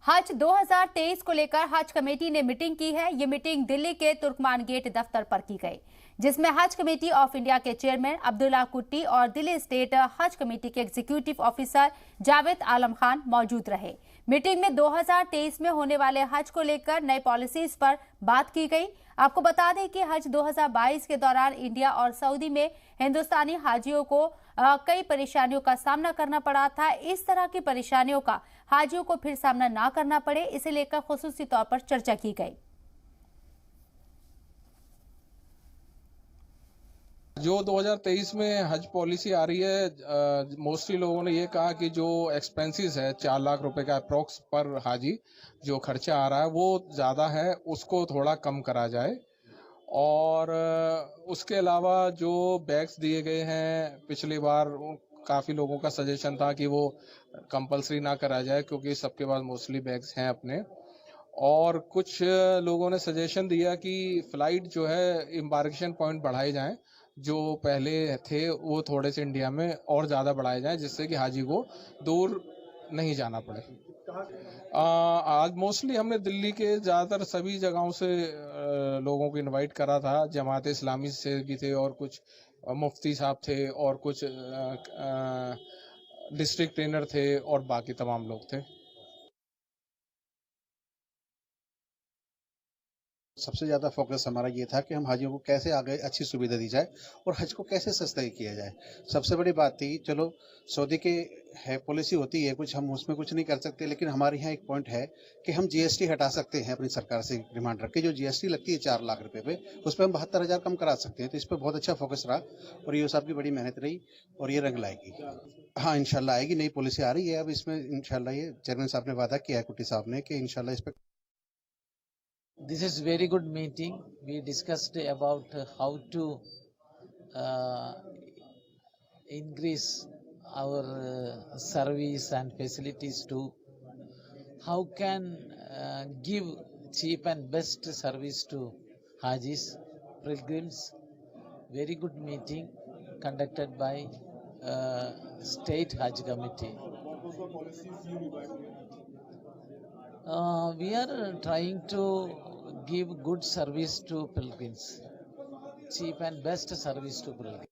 हज 2023 को लेकर हज कमेटी ने मीटिंग की है। ये मीटिंग दिल्ली के तुर्कमान गेट दफ्तर पर की गई, जिसमें हज कमेटी ऑफ इंडिया के चेयरमैन अब्दुल्ला कुट्टी और दिल्ली स्टेट हज कमेटी के एग्जीक्यूटिव ऑफिसर जावेद आलम खान मौजूद रहे। मीटिंग में 2023 में होने वाले हज को लेकर नई पॉलिसीज पर बात की गई। आपको बता दें कि हज 2022 के दौरान इंडिया और सऊदी में हिंदुस्तानी हाजियों को कई परेशानियों का सामना करना पड़ा था। इस तरह की परेशानियों का हाजियों को फिर सामना ना करना पड़े, इसे लेकर खुसूसी तौर पर चर्चा की गई। जो 2023 में हज पॉलिसी आ रही है, मोस्टली लोगों ने ये कहा कि जो एक्सपेंसेस है 4 लाख रुपए का अप्रोक्स पर हाजी जो खर्चा आ रहा है वो ज़्यादा है, उसको थोड़ा कम करा जाए। और उसके अलावा जो बैग्स दिए गए हैं, पिछली बार काफ़ी लोगों का सजेशन था कि वो कंपलसरी ना करा जाए क्योंकि सबके पास मोस्टली बैग्स हैं अपने। और कुछ लोगों ने सजेशन दिया कि फ़्लाइट जो है एम्बार्केशन पॉइंट बढ़ाए जाएं, जो पहले थे वो थोड़े से इंडिया में और ज़्यादा बढ़ाए जाएं, जिससे कि हाजी को दूर नहीं जाना पड़े। आज मोस्टली हमने दिल्ली के ज़्यादातर सभी जगहों से लोगों को इनवाइट करा था। जमात इस्लामी से भी थे और कुछ मुफ्ती साहब थे और कुछ डिस्ट्रिक्ट ट्रेनर थे और बाकी तमाम लोग थे। सबसे ज़्यादा फोकस हमारा ये था कि हम हाजियों को कैसे आगे अच्छी सुविधा दी जाए और हज को कैसे सस्ता किया जाए। सबसे बड़ी बात थी, चलो सऊदी के है पॉलिसी होती है कुछ, हम उसमें कुछ नहीं कर सकते, लेकिन हमारे यहाँ एक पॉइंट है कि हम जीएसटी हटा सकते हैं अपनी सरकार से डिमांड रख के। जो जीएसटी लगती है 4 लाख रुपए पे, उस पर हम 72,000 कम करा सकते हैं। तो इस पर बहुत अच्छा फोकस रहा और ये साहब की बड़ी मेहनत रही और ये रंग लाएगी। हाँ, इंशाल्लाह आएगी। नई पॉलिसी आ रही है अब, इसमें इंशाल्लाह ये चेयरमैन साहब ने वादा किया है, कुट्टी साहब ने, कि इंशाल्लाह इस पर। This is very good meeting. We discussed about how to increase our service and facilities too. How can give cheap and best service to Hajis, pilgrims. Very good meeting conducted by State Hajj Committee. We are trying to give good service to pilgrims, cheap and best service to pilgrims.